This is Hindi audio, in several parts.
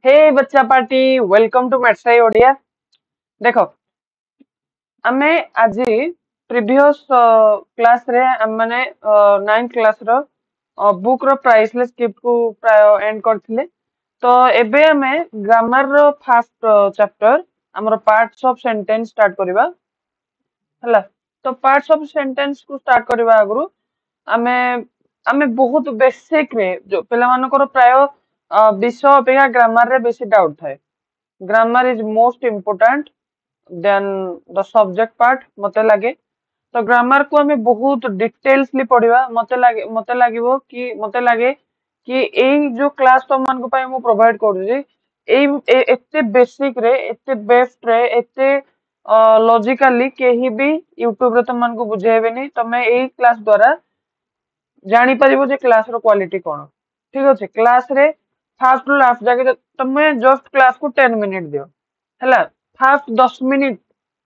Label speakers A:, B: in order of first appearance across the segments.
A: हे बच्चा party welcome to maths Odia. देखो आमे आज प्रीवियस क्लास रे माने 9th क्लास रो बुक रो प्राइसलेस गिफ्ट को प्राय एंड करथिले। तो एबे आमे ग्रामर रो फर्स्ट चैप्टर हमरो पार्ट्स ऑफ सेंटेंस स्टार्ट करबा हला। तो पार्ट्स ऑफ सेंटेंस को स्टार्ट करबा आगु आमे आमे बहुत बेसिक रे जो पिला मानकर प्राय विषय अपेक्षा ग्रामर रे बेसी डाउट थाए। Grammar is most important then the subject part मते लगे। तो ग्रामर को हमें बहुत डिटेल्सली पढ़िबा मते लगे कि एई जो क्लास तो मान को पाए मु प्रोवाइड करू जी एते बेसिक रे एते बेस्ट रे एते लॉजिकली केही भी यूट्यूब रे तुम मान को बुझेबेनी तमे एई क्लास द्वारा जानी परिबो जे क्लास रो क्वालिटी कोन। ठीक अछि क्लास रे फास्ट टू लास्ट जाके तमे जस्ट क्लास को 10 मिनिट दियो हला। फास्ट 10 मिनिट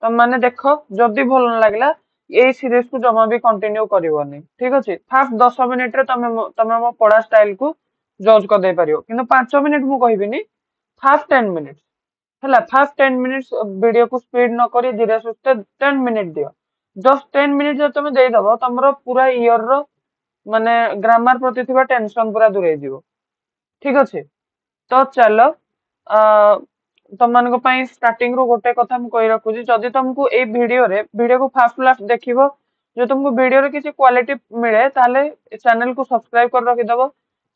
A: तम माने देखो जदी भल न लागला ए सीरीज को जमा भी कंटिन्यू करिवोनी। ठीक अछि फास्ट 10 मिनिट रे तमे तमे मो पढ़ा स्टाइल को जज कर दे परियो किंतु 5 मिनिट मु कहिबिनी फास्ट 10 मिनिट हला। फास्ट 10 मिनिट्स वीडियो को स्पीड न करी धीरे सुस्ते 10 मिनिट दियो। जस्ट 10 मिनिट जो तमे देई दबो तमरो पूरा ईयर रो माने ग्रामर प्रति थिबा टेंशन पूरा दूर हे जिवो। ठीक अछि तो चलो तुम मान स्टार्टिंग रू गोटे कथा मु कहि रखुची जदि तुमको ए वीडियो को फास्ट लास्ट देखिबो जो तुमको वीडियो रे किसी क्वालिटी मिले ताले चैनल को सब्सक्राइब कर रखि दबो।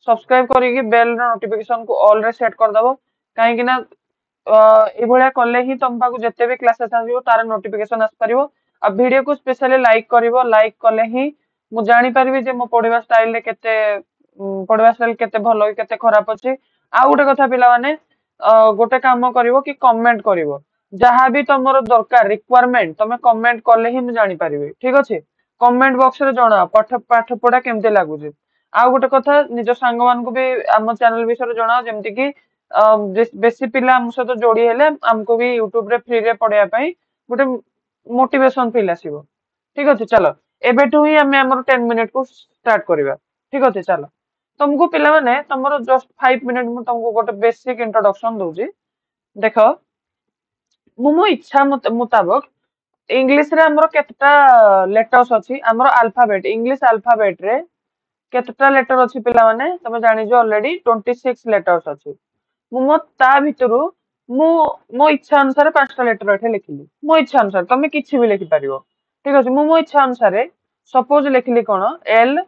A: सब्सक्राइब करिकी बेल रो नोटिफिकेशन को ऑल रे सेट कर दबो काहे कि ना ए भलिया कले ही तुम पाको जते भी क्लासेस आसीबो तार नोटिफिकेशन आस परिबो। आ वीडियो को स्पेशली लाइक करिवो लाइक कले ही मु जानि परिबी जे मो पढिबा स्टाइल रे केते पढिबा स्टाइल केते भलो कि केते खराब अछि। आ गोटे कथा पिला माने गोटे काम करिवो कि कमेंट करिवो जहां भी तमरो दरकार रिक्वायरमेंट तमे कमेंट कले ही मु जानि परिबी। ठीक अछि कमेंट बॉक्स रे जणाओ पाठ पढा केमते लागुची। आ गोटे कथा निज सांग मान को भी हम चैनल विषय जणाओ जेमति कि बेसी पिला हम सहित जोड़ी हेले हमको भी यूट्यूब रे फ्री रे पढ़िया पई गोटे मोटिवेशन फील आसीबो। ठीक अछि चलो एबेठू ही हमें हमर 10 मिनिट को स्टार्ट करिबा। ठीक अछि चलो तुमको पिला माने तमरो जस्ट 5 मिनिट मु तुमको गोटे बेसिक इंट्रोडक्शन दोजी। देखो मो इच्छा मुताबिक इंग्लिश रे हमर केतटा लेटर्स अछि हमर अल्फाबेट इंग्लिश अल्फाबेट रे केतटा लेटर अछि पिला माने तमे जानि जो ऑलरेडी 26 लेटर्स अछि। मो ता भितरु मु मो इच्छा अनुसार 5टा लेटर एठे लिखिली मो इच्छा अनुसार तमे किछि भी लिखि परिबो। ठीक अछि मो इच्छा अनुसार सपोज लिखिली कोन एल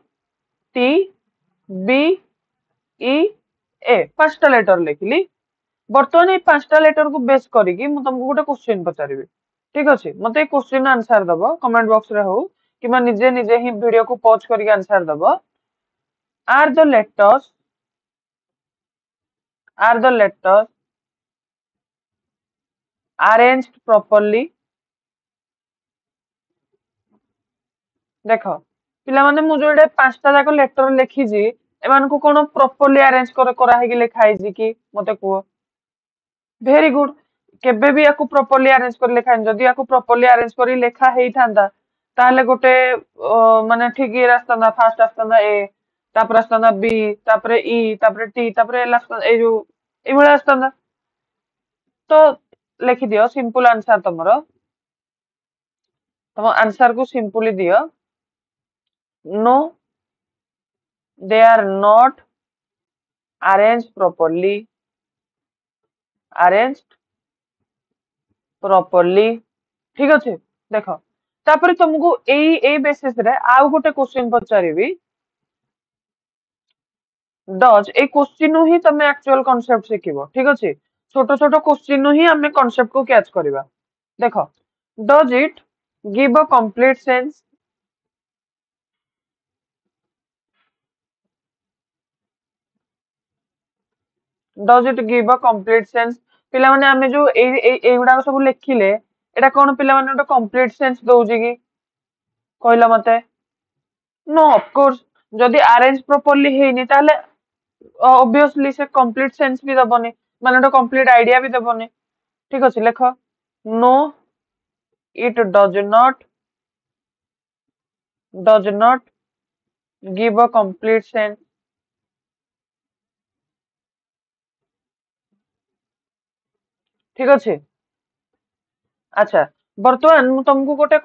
A: टी बी ई ए 5टा लेटर लिखिली। बर्तमान ये 5टा लेटर को बेस करिकी मु तुमको गोटे क्वेश्चन पचारिबी। ठीक अछि मते क्वेश्चन आंसर दबो कमेंट बॉक्स रे हो कि निजे निजे ही वीडियो को पॉज करके आंसर दबो। Are the letters arranged properly। देखो पिला माने मु जोडे 5टा जाक लेटर लिखी जी एमान को कोन प्रॉपर्ली अरेंज करा है कि लिखा है कि मते को वेरी गुड केबे भी याकू प्रॉपर्ली अरेंज कर लिखा है जदी याकू प्रॉपर्ली अरेंज करी लिखा हेई थांदा ताले गोटे माने ठीक ये रास्ता ना फास्ट रास्ता ना ए तापर रास्ता ना बी तापर ई तापर टी तापर एल रास्ता ए जो ए भला रास्ता ना। तो लिखि दियो सिंपल आंसर तुम आंसर को सिंपली दियो no they are not arranged properly। ठीक अछि देखो तापर तुमको एई बेसिस रे आउ गोटे क्वेश्चन पचारिबी डज ए क्वेश्चन ही तमे एक्चुअल कांसेप्ट सिखिबो। ठीक अछि छोटो छोटो क्वेश्चन ही हमें कांसेप्ट को कैच करिबा। देखो does it give a complete sense does it give a complete sense पिला माने हमें जो ए गुडा सब लिखिले एटा कोन पिला माने तो कंप्लीट सेंस दोउजी की कहला मते नो ऑफ कोर्स जदी अरेंज प्रॉपर्ली हेनी ताले ऑब्वियसली से कंप्लीट सेंस भी दबनी माने तो कंप्लीट आइडिया भी दबनी। ठीक अछि लेखो no it does not give a complete sense ठीक अच्छे। अच्छा बर्तमान मु तुमको गोटे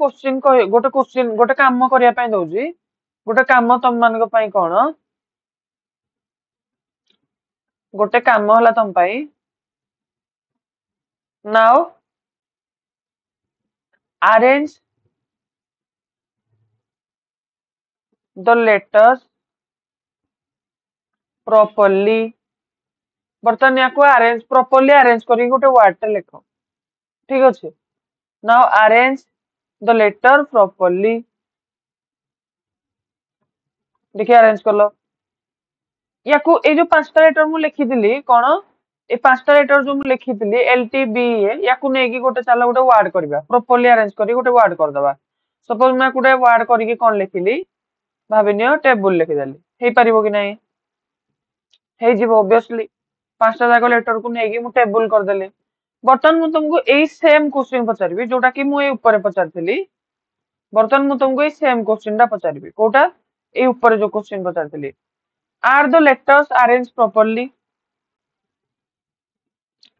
A: काम करने ପାଇଁ ଦଉଛି गोटे काम तुम मान कौन गोटे काम होला तुम now arrange the letters properly बर्तमान या अरेंज प्रॉपर्ली अरेंज करी गोटे वर्ड टे लिख ठीक अच्छे now arrange the letter properly देखिए अरेंज कर या जो पांचटा लेटर मु लिखी कौन ए पांचटा लेटर जो मु लिखी एल टी बी या गोटे चल गोटे वर्ड करवा प्रॉपर्ली अरेंज करी गोटे वर्ड करदबा सपोज मैं गोटे वर्ड करके कौन लिखिली भाविनियो टेबुल लिखिदेली हो पार कि नहीं ओबियसली पांचटा जाक लेटर को लेकिन मु टेबुल करदेली बर्तमान मु तुमको यही सेम क्वेश्चन पचारि जोटा कि मु ऊपर पचारि बर्तमान मु तुमको सेम क्वेश्चन टा पचारि कोटा ए ऊपर जो क्वेश्चन पचारि are the letters arrange properly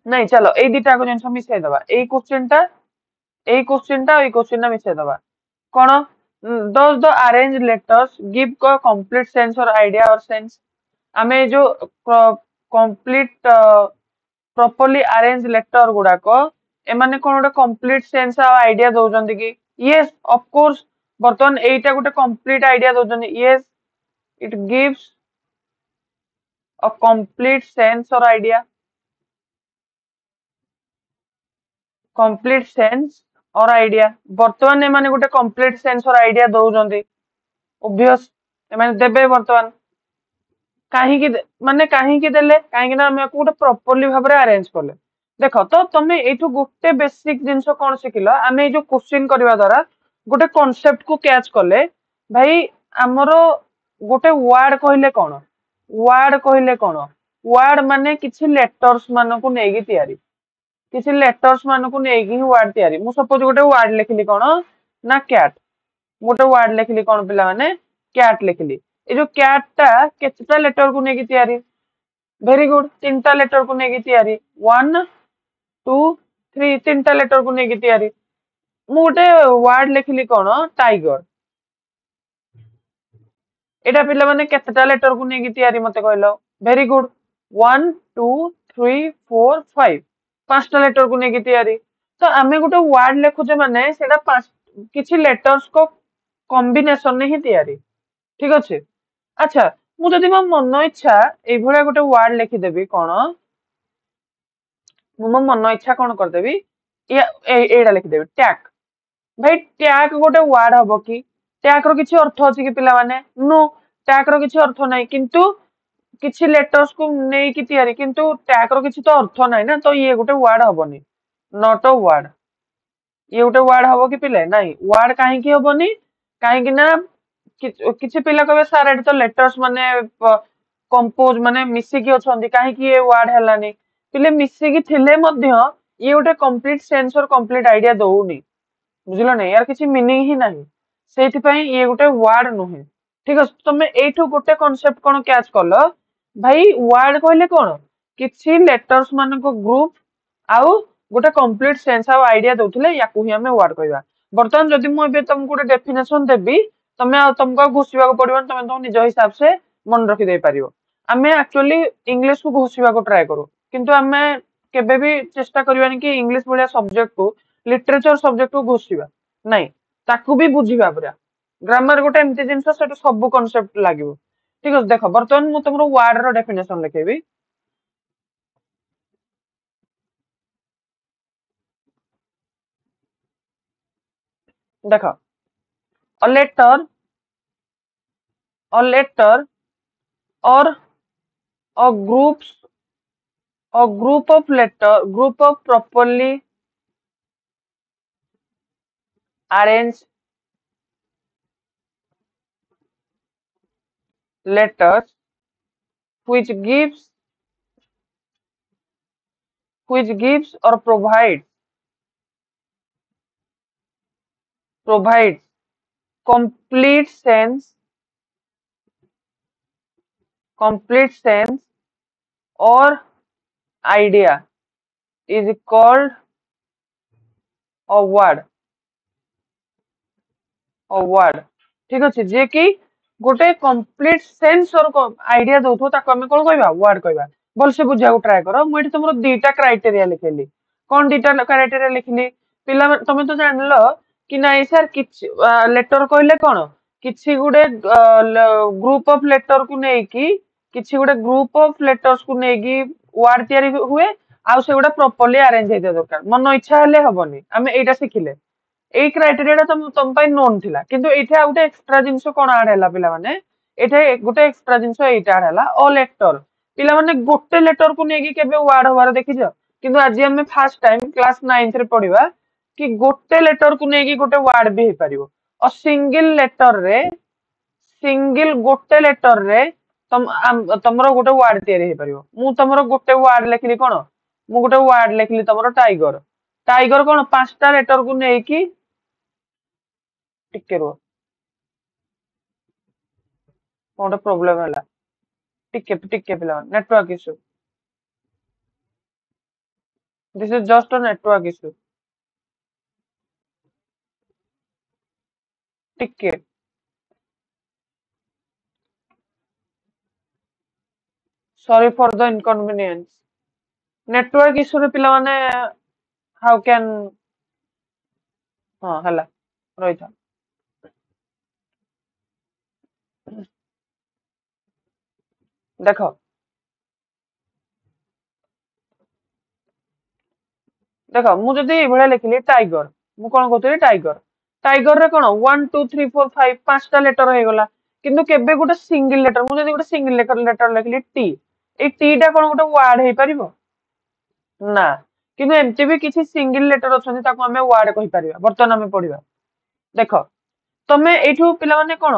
A: नहीं चलो ए दिटा को जिन मिसई दबा ए क्वेश्चन टा मिसई दबा कौन does the arrange letters give a complete sense or idea or sense आमे जो complete properly arrange letter गुड़ाक एमाने कौन गोटे complete sense और idea दौरान कि yes of course बर्तमान एटा गोटे complete idea दौरान yes it gives a complete sense or idea complete sense और आइडिया बर्तमान एमाने गोटे कंप्लीट सेंस और आइडिया दौरान ओबियस एमाने देबे बर्तमान कहीं माने कहीं देले कहीं ना आमे गोटे प्रॉपर्ली भाव में अरेंज कले देख तो तमे एठू गोटे बेसिक जिंस कौन शिखिल आमे जो क्वेश्चन करवा द्वारा गोटे कॉन्सेप्ट को कैच कले भाई आमर गोटे वर्ड कहले कौन वर्ड माने किछि लेटर्स मान को नेगी तैयारी किसी लेटर्स मान को नेगी वर्ड तैयारी मु सपोज गोटे वर्ड लिखिली कौन ना कैट गोटे वर्ड लिखिली कौन पिला माने कैट लिखिली ए जो कैट टा केतटा लेटर को नेगी तैयारी वेरी गुड तीनटा लेटर को नेगी तैयारी 1 2 3 तीनटा लेटर को नेगी तैयारी मु गोटे वर्ड लिखिली कौन टाइगर एटा पिला माने केतटा लेटर को नेगी तैयारी मते कहलो वेरी गुड 1 2 3 4 5 पांचटा लेटर को नेगी तैयारी तो आमे गोटे वर्ड लिखुचे माने सेटा पांच किछि लेटर्स को कॉम्बिनेशन ने ही तैयारी ठीक अच्छे अच्छा मु जदि मो मन इच्छा ए भलिया गोटे वर्ड लिखि देबी कोन मो मन इच्छा कोन कर देबी या एडा लिखि देबी टैग भाई टैग गोटे वर्ड हबो कि टैग रो किछि अर्थ अछि कि पिला माने नो टैग रो किछि अर्थ नै किंतु किछि लेटर्स को नै कि तैयारी किंतु टैग रो किछि तो अर्थ नै ना तो ये गोटे वर्ड हबोनी नॉट अ वर्ड ये गोटे वर्ड हबो कि पिले नै वर्ड काहे कि हबोनी काहे कि ना किछि पिला कहबे सर एटा तो लेटर्स माने कंपोज माने मिसी कि अछंती काहे कि ये वर्ड हलानी पिले मिसी कि थिले मध्य ये गोटे complete sense or complete idea दउनी बुझलो नै यार किछि मीनिंग ही नाही सेति पई ये गोटे वर्ड नुहे ठीक है तमे एठू गोटे कांसेप्ट कोन कैच करलो भाई वर्ड कहले कोन किछि लेटर्स मान को ग्रुप आउ गोटे कंप्लीट सेंस आउ आइडिया दउथिले याकू ही हमें वर्ड कहबा बर्तमान जदि मु एबे तुमको गोटे डेफिनेशन देबी तमे तुमको घोषिबा को पड़िबो तमे तुम निज हिसाब से मन रखि दे पारियो आमे एक्चुअली इंग्लिश को घोषिबा को ट्राई करू किंतु आमे केबे भी चेष्टा करबानी कि इंग्लिश भलिया सब्जेक्ट को लिटरेचर सब्जेक्ट को घोषिबा नहीं ताकू भी बुझिबा पूरा ग्रामर गोटे एमती जिंस सेटू सब कांसेप्ट लागिवो ठीक अछि देखो बर्तमान मु तुमरो वर्ड रो डेफिनेशन लिखेबी देखो a letter or a group of properly arranged letters which gives or provides complete sense or idea is called a word, a word। ठीक अच्छे जे कि गोटे कंप्लीट सेंस और आइडिया दउथो ताको हमें कोन कहबा वर्ड कहबा। भलसे बुझा को ट्राई करो। मु एठी तुमरो दीटा क्राइटेरिया लिखेली। कोन दीटा क्राइटेरिया लिखली पिला तमे तो जानलो कि नाही सर किछ लेटर कहले कोन किछि गुडे ग्रुप ऑफ लेटर को नै कि किछि गुडे ग्रुप ऑफ लेटर्स को नै कि वर्ड तयारी हुए आ से गुडा प्रॉपर्ली अरेंज हेते दरकार मन इच्छा हेले हबनी हमें एटा सिखिले এই ক্রাইটেরিয়াটা ତମ ପାଇଁ ନୋନ୍ ଥିଲା କିନ୍ତୁ ଏଇଠି ଆଉ ଗୋଟେ ଏକ୍ସଟ୍ରା ଜିନିଷ କଣ ଆଡ ହେଲା ପିଲାମାନେ ଏଠି ଗୋଟେ ଏକ୍ସଟ୍ରା ଜିନିଷ ଏଇଟା ଆଡ ହେଲା ଅ ଲେଟର ପିଲାମାନେ ଗୋଟେ ଲେଟର କୁ ନେଇକି କେବେ ୱାର୍ଡ ହବାର ଦେଖିଛ କିନ୍ତୁ ଆଜି ଆମେ ଫାର୍ଷ୍ଟ ଟାଇମ କ୍ଲାସ 9th ରେ ପଢିବା କି ଗୋଟେ ଲେଟର କୁ ନେଇକି ଗୋଟେ ୱାର୍ଡ ବି ହେଇପାରିବ ଅ ସିଙ୍ଗଲ ଗୋଟେ ଲେଟର ରେ ତମର ଗୋଟେ ୱାର୍ଡ ତିଆରି ହେଇପାରିବ ମୁଁ ତମର ଗୋଟେ ୱାର୍ଡ ଲେଖିଲି କଣ ମୁଁ ଗୋଟେ ୱାର୍ଡ ଲେଖିଲି ତମର ଟାଇଗର टाइगर कौन 5टा लेटर को नेकी टिके रो कौन प्रॉब्लम है टिके पिला network issue this is just a network issue टिके sorry for the inconvenience network issue रे पिला माने हाउ कैन हां हला रही था देखो देखो मु जदी ए भळे लिखली टाइगर मु कोन कहतली टाइगर टाइगर रे कोन 1 2 3 4 5 5टा लेटर हो गला किंतु केबे गोटे सिंगल लेटर मु जदी गोटे सिंगल लेटर लिखली टी ए टी टा कोन गोटे वर्ड हे परिबो ना किंतु एमती भी किसी सिंगल लेटर अछन ताको हमें वर्ड कहि परिबा बर्तन हमें पढिबा देखो तमे एठू पिला माने कोन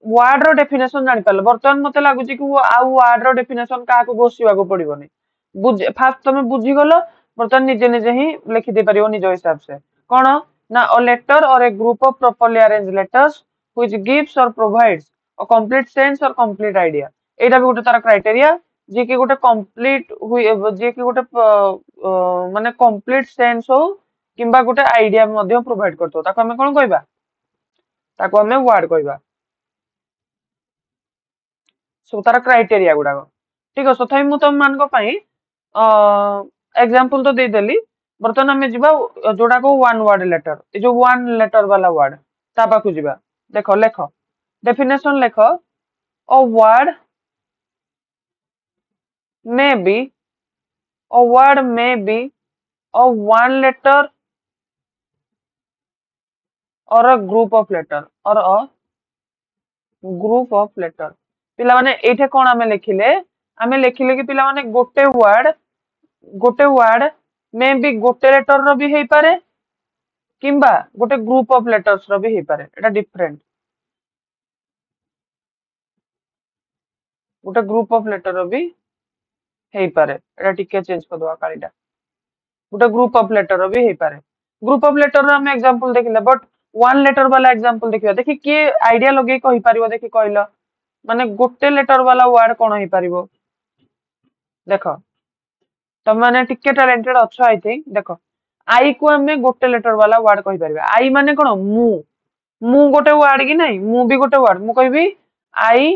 A: वर्ड रो डेफिनेशन जानि पालो बर्तन मते लागु कि आ वर्ड रो डेफिनेशन का को गोसिवा को पडिबोनी बुझ फास्ट तमे बुझी गलो बर्तन निजे निजे ही लिखि दे परिबो निज हिसाब से कोन ना a letter or a group of properly arranged letters which gives or provides a complete sense or complete idea एटा भी गोटे तार क्राइटेरिया जे कि गोटे कंप्लीट हुए जे कि गोटे माने कंप्लीट सेंस हो किंबा गोटे आइडिया मध्ये प्रोवाइड करतो ताको हमें कोन कहबा ताको हमें वर्ड कहबा सब तार क्राइटेरिया गुडा ठीक है तथापि मु तुम मान एग्जांपल तो दे देली बर्तमान हमें जीवा जोड़ा को वन वर्ड लेटर ए जो वन लेटर वाला वर्ड ता पाखु जीवा देखो लेखो डेफिनेशन लेखो a word may be a word may be a one letter or a group of letter or a group of letter पिला माने एठे कोन हमें लिखिले कि पिला माने गोटे वर्ड मे बी गोटे लेटर रो भी हेई पारे किंबा गोटे ग्रुप ऑफ लेटर्स रो भी हेई पारे एटा डिफरेंट गोटे ग्रुप ऑफ लेटर रो भी हेई पारे एटा टिके चेंज कर दवा कालीटा गोटे ग्रुप ऑफ लेटर रो भी हेई पारे ग्रुप ऑफ लेटर रो हम एग्जांपल देखिले बट वन लेटर वाला एग्जांपल देखियो देखि के आइडिया लगे कहि पारिबो देखि कहलो माने गोटे लेटर वाला वर्ड कोन हेई पारिबो देखो तुम माने टिके टैलेंटेड अच्छो आई थिंक देखो आई को हमें गोटे लेटर वाला वर्ड कहि परिबा आई माने कोन मु गोटे वर्ड कि नहीं मु भी गोटे वर्ड मु कहबी I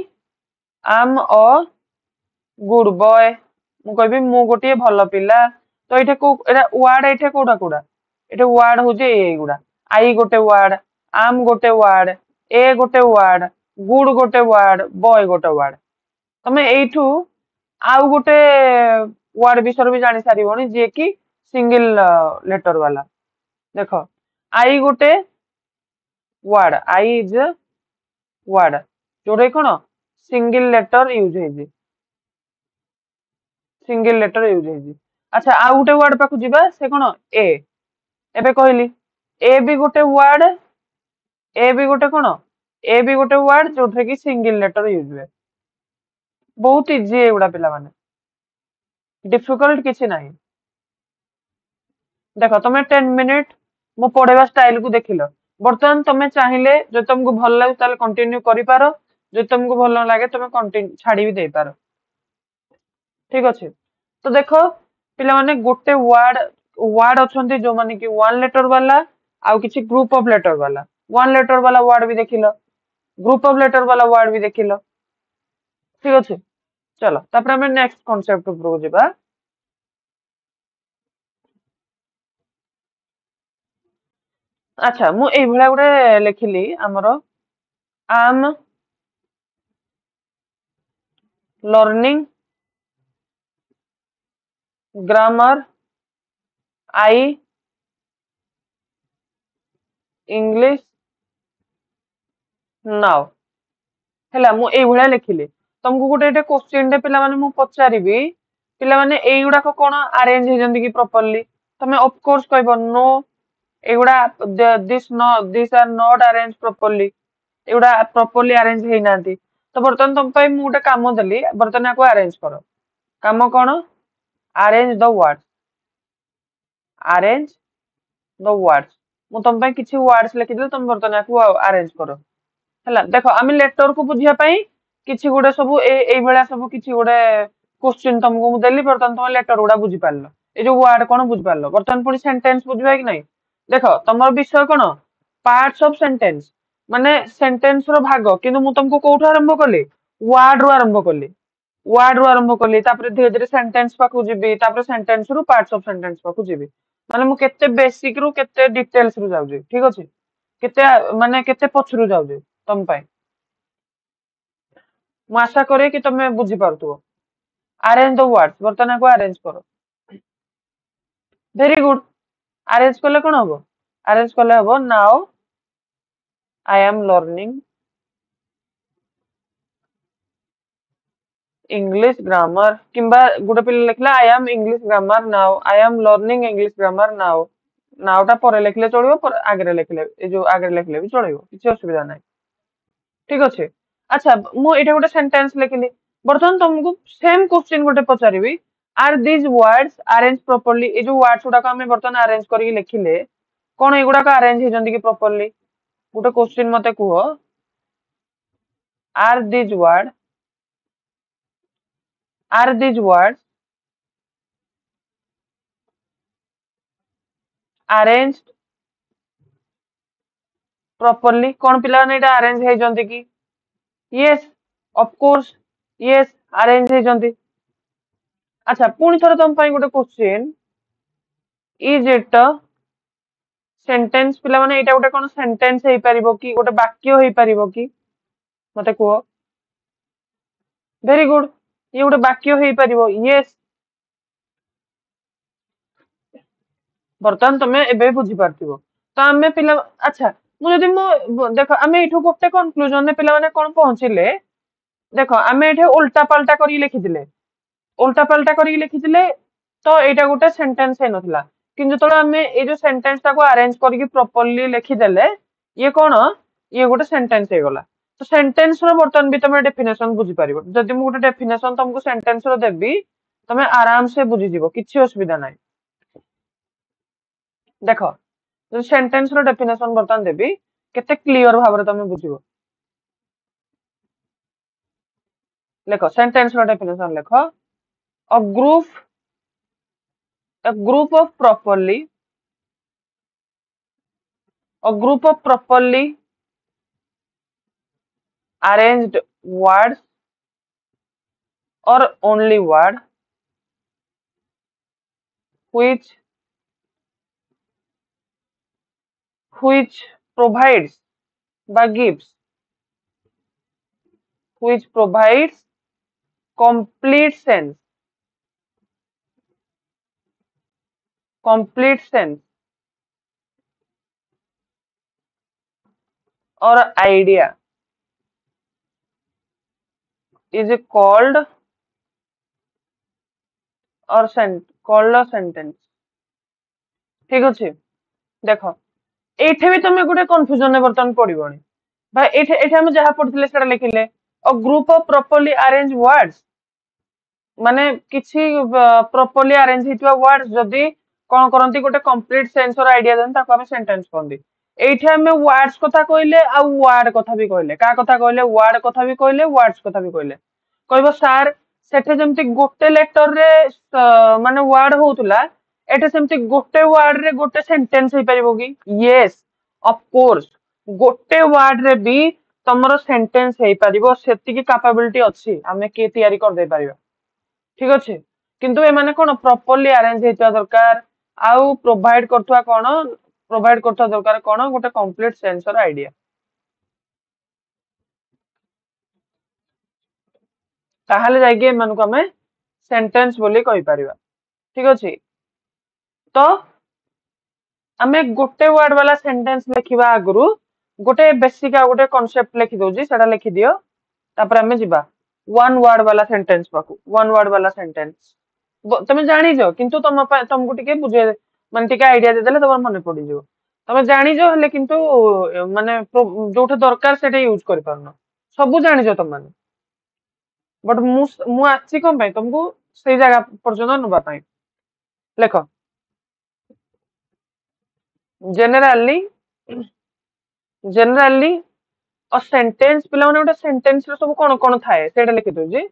A: am a good boy मु कहबी मु गोटे भलो पिला तो एठे को एटा वर्ड एठे कोडा एठे वर्ड हो जे ए गुडा आई गोटे वर्ड एम गोटे वर्ड ए गोटे वर्ड गुड गोटे वर्ड बॉय गोटे वर्ड तमे एठू आउ गोटे वर्ड विषय भी जानी सारी जे कि सिंगल लेटर वाला देखो आई गोटे वर्ड आई इज वर्ड जोड़े कौन सिंगल लेटर यूज है सिंगल लेटर यूज है अच्छा आउ गोटे वर्ड पाखु जीवा से कौन ए एबे कहली ए भी गोटे वर्ड ए भी गोटे कौन ए भी गोटे वर्ड जो कि सिंगल लेटर यूज हुए बहुत इजी है एगुड़ा पिला माने डिफिकल्ट किसी नहीं देखो तुम 10 मिनिट मो पढ़ेवा स्टाइल को देखिल बर्तमान तुम चाहिए जो तुमको भल लगे ताले कंटिन्यू करि पारो जो तुमको भल न लगे तुम कंटिन्यू छाड़ी भी दे पारो ठीक अच्छे तो देखो पिला माने गोटे वर्ड वर्ड अछंती जो माने कि वन लेटर वाला आउ किछि ग्रुप ऑफ लेटर वाला वन लेटर वाला वर्ड भी देखिलो ग्रुप ऑफ लेटर वाला वर्ड भी देखिलो ठीक अछि चलो तापर हम नेक्स्ट कांसेप्ट ऊपर जिबा अच्छा मु एई भला गुडे लिखिली हमरो am learning grammar I English now ହେଲା ମୁଁ ଏଇ भला लिखिली तुमको गोटे एटे क्वेश्चन रे पिला माने मु पचारिबी पिला माने एई गुडा को कोन अरेंज हे जंदी की प्रॉपर्ली तमे ऑफ कोर्स कहबो नो एगुडा this are not arrange properly एगुडा प्रॉपर्ली अरेंज हे नांती तो बर्तन तुम पई मु गोटे काम देली बर्तन याको अरेंज करो काम कोन arrange the words arrange the words मु तुम पई किछि वर्ड्स लिखि देली तुम बर्तन याको अरेंज करो हला देखो आमी लेटर को बुझिया पई किछि गुडे सब एई बेला सब किछि गुडे क्वेश्चन तुमको मु देली बर्तन तुम लेटर गुडा बुझि पारलो ए जो वर्ड कोन बुझि पारलो बर्तन पुनी सेंटेंस बुझिबा कि नहीं देखो तमर विषय कोन पार्ट्स ऑफ सेंटेंस माने सेंटेंस रो भाग किंतु मु तुमको कोठो आरंभ करली वर्ड रो आरंभ करली वर्ड रो आरंभ करली तापर धीरे धीरे सेंटेंस पाकु जिबी तापर सेंटेंस रो पार्ट्स ऑफ सेंटेंस पाकु जिबी माने मु केते बेसिक रो केते डिटेल्स रो जाउजी ठीक अछि केते माने केते पछरु जाउजी तम पाई मु आशा करे कि तमे बुझी पारतुओ अरेंज द वर्ड्स बर्तन को अरेंज करो वेरी गुड अरेंज करले कोन हबो अरेंज करले हबो now I am learning English grammar किंबा गुटे पिले लिखला I am English grammar now I am learning English grammar now नाउटा परे लिखले चलिबो पर आगे लिखले ए जो आगे लिखले भी चलिबो किछि असुविधा नाही ठीक अछि अच्छा मु एटा गोटे सेंटेंस लिखिली बर्तन तुमको सेम क्वेश्चन गोटे पचारिबी are this words arrange properly ए जो वर्ड्स गुडा को हमें बर्तन अरेंज करके लिखिले कोन एगुडा को अरेंज हे जंदी की प्रॉपर्ली गोटे क्वेश्चन मते कुहो are this words arranged properly कोन पिला ने एटा अरेंज हे जंदी की yes of course yes arrange हे जंदी अच्छा पुनी थोड़ा तुम पाई गोटे क्वेश्चन इज इट सेंटेंस पिला माने एटा गोटे कोन सेंटेंस हे परिबो की गोटे वाक्य हे परिबो की मते को वेरी गुड ये गोटे वाक्य हे परिबो यस बर्तन तमे एबे बुझी पारथिबो तो हमें पिला अच्छा मु जदि मु देखो हमें एठो गोटे कंक्लूजन ने पिला माने कोन पहुंचिले देखो हमें एठे उल्टा पलटा करी लिखिथिले उल्टा पलटा करी लिखिथिले तो एटा गोटे सेंटेंस हे नथला किंतु तो हमें ए जो सेंटेंस ताको अरेंज करके प्रॉपर्ली लिखि देले ये कोन ये गोटे सेंटेंस हे गला तो सेंटेंस रो बर्तन भी तमे डेफिनेशन बुझी पारिबो जदि मु गोटे डेफिनेशन तुमको सेंटेंस रो देबी तमे आराम से बुझी जीवो किछि असुविधा नाही देखो जो सेंटेंस रो डेफिनेशन बर्तन देबी केते क्लियर भाबरे तमे बुझिबो लेखो सेंटेंस रो डेफिनेशन लेखो a group of properly arranged words or only word which provides by gives which provides complete sense or idea is called or called a sentence ठीक अछि देखो एठे भी तमे गुटे कंफ्यूजन ने बर्तन पड़िबोनी भाई एठे हम जहा पढ़थिले सेटा लिखिले a group of properly arrange words माने किछि प्रॉपर्ली अरेंज हितवा वर्ड्स जदी कोन करंती गोटे कंप्लीट सेंस और आईडिया देन ताको हम सेंटेंस कहंदी एठे हम वर्ड्स कथा कहले आ वर्ड कथा भी कहले का कथा कहले वर्ड कथा भी कहले वर्ड्स कथा भी कहले कहबो सर सेठे जमती गोटे लेटर रे माने वर्ड होतुला एठे सेमती गोटे वर्ड रे गोटे सेंटेंस हे परिबो कि यस ऑफ कोर्स गोटे वर्ड रे भी तमरो सेंटेंस हे परिबो सेति की कैपेबिलिटी अछि हमें के तयारी कर दे परिबा ठीक अछि किंतु ए माने कोन प्रॉपर्ली अरेंज हेता दरकार आउ प्रोवाइड करथवा दरकार कोन गोटे कंप्लीट सेंसर आईडिया ताहले जाइके एमानकु हमें सेंटेंस बोली कहि परिबा ठीक अछि तो आमे गोटे वर्ड वाला सेंटेंस लिखिबा आगुरु गोटे बेसिक आ गोटे कांसेप्ट लिखि दोजी सेटा लिखि दियो तापर आमे जिबा वन वर्ड वाला सेंटेंस पाकु वन वर्ड वाला सेंटेंस तमे जानि जो किंतु तुमको टिके बुझे माने टिके आईडिया दे देले तमर मने पड़ी जो तमे जानि जो हले किंतु माने जोठे दरकार सेटे यूज करि परनो सब जानि जो तुम माने बट मु आछि कोन भाई तुमको सेई जगह पर्यंत नबा पाई लेखो generally generally a sentence पिला माने गोटे सेंटेंस रे सब कोन कोन थाए सेटा लिखि doji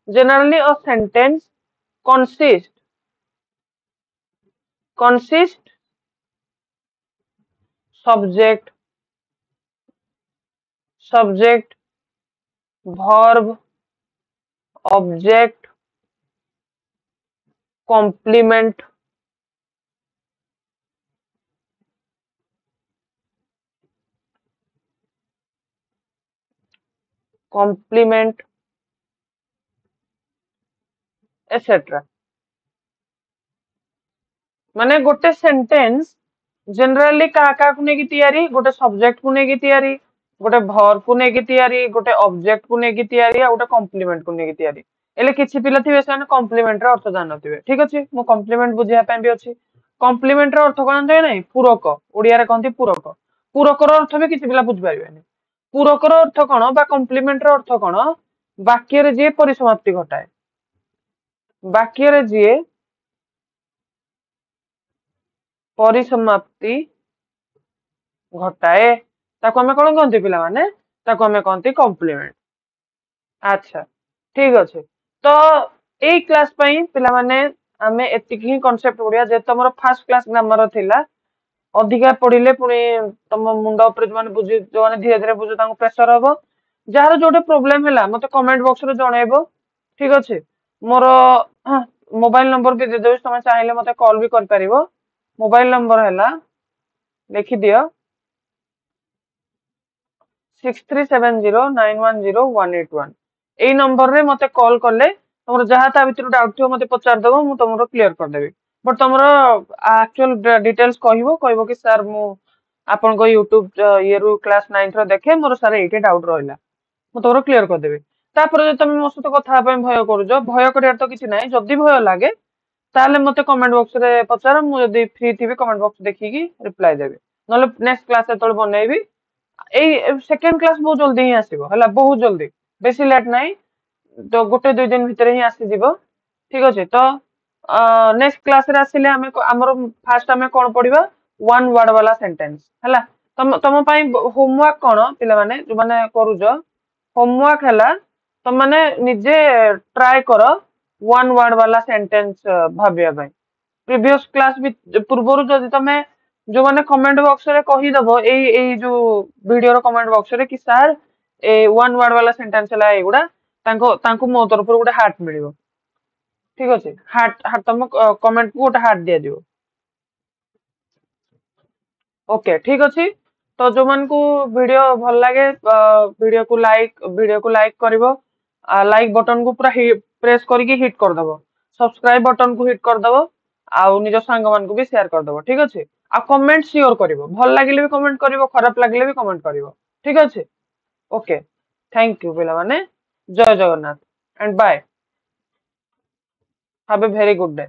A: generally a sentence consist subject verb object complement etc माने गोटे सेंटेंस जनरली का को नेकी तयारी गोटे सब्जेक्ट को नेकी तयारी गोटे वर्ब को नेकी तयारी गोटे ऑब्जेक्ट को नेकी तयारी आ गोटे कॉम्प्लीमेंट को नेकी तयारी एले किछि पिला थिबे से कॉम्प्लीमेंट रे अर्थ जानथिबे ठीक अछि मो कॉम्प्लीमेंट बुझिया पय भी अछि कॉम्प्लीमेंट रे अर्थ कोन जाय नै पूरक ओडिया रे कहंती पूरक पूरक रो अर्थ भी किछि पिला बुझ पारिबेनी पूरक रो अर्थ कोन बा कॉम्प्लीमेंट रो अर्थ कोन वाक्य रे जे परिसमाप्ति घटाए वाक्य रे जे परिसमाप्ति घटाए ताको हमें कोन कहंती पिला माने ताको हमें कहंती कॉम्प्लीमेंट अच्छा ठीक अछि तो एई क्लास पई पिला माने हमें एतिक ही कांसेप्ट ओडिया जे तमरो फर्स्ट क्लास ग्रामर थिला अधिका पढिले पुनी तम मुंडा ऊपर जो माने बुझी जो माने धीरे धीरे बुझो ताको प्रेशर हबो जार जोटे प्रॉब्लम हैला मते कमेंट बॉक्स रे जणाइबो ठीक अछि मोर मोबाइल नंबर भी दे देबो तमे चाहिले मते कॉल भी कर परिबो मोबाइल नंबर हैला लिखि दियो 6370910181 एई नंबर रे मते कॉल करले तमरो जहा ता भितर डाउट थियो मते पचार देबो मु तमरो क्लियर कर देबी बट तमरो एक्चुअल डिटेल्स कहबो कि सर मु आपन को YouTube ये रु क्लास 9 रो देखे मोर सर एटे डाउट रहला मु तमरो क्लियर कर देबी तापर जे तमे मो सहित कथा पय भय करूजो भय करियार तो किछि नै जदी भय लागे ताले मते कमेंट बॉक्स रे पचार मु जदी फ्री थिबी कमेंट बॉक्स देखि की रिप्लाई देबी नले नेक्स्ट क्लास तळ बनेबी एई सेकंड क्लास बहुत जल्दी ही आसीबो हला बहुत जल्दी बेसी लेट नाही तो गोटे 2 दिन भीतर ही आसी जीवो ठीक अछि तो नेक्स्ट क्लास रे आसिले हमें हमर फर्स्ट हमें कोन पढिबा वन वर्ड वाला सेंटेंस हला तम पई होमवर्क कोन पिला माने जो माने करूजो होमवर्क हला तम माने निजे ट्राई करो वन वर्ड वाला सेंटेंस भाबिया पई प्रीवियस क्लास भी पूर्वरु जदी तमे जो माने कमेंट बॉक्स रे कहि दबो एई जो वीडियो रो कमेंट बॉक्स रे कि सर ए वन वर्ड वाला सेंटेंस हला एगुडा तांको मो तरफ गोटे हार्ट मिलिबो ठीक अछि हार्ट हार्ट तम कमेंट को गोटे हार्ट दिया दियो ओके ठीक अछि तो जो मन को वीडियो भल लागे वीडियो को लाइक करिवो लाइक बटन को पूरा प्रेस करके हिट कर दबो सब्सक्राइब बटन को हिट कर दबो आउ निज संग मान को भी शेयर कर दबो ठीक अछि आ कमेंट श्योर करिवो भल लागिले भी कमेंट करिवो खराब लागिले भी कमेंट करिवो ठीक अछि ओके थैंक यू पिला माने जय Jagannath and bye have a very good day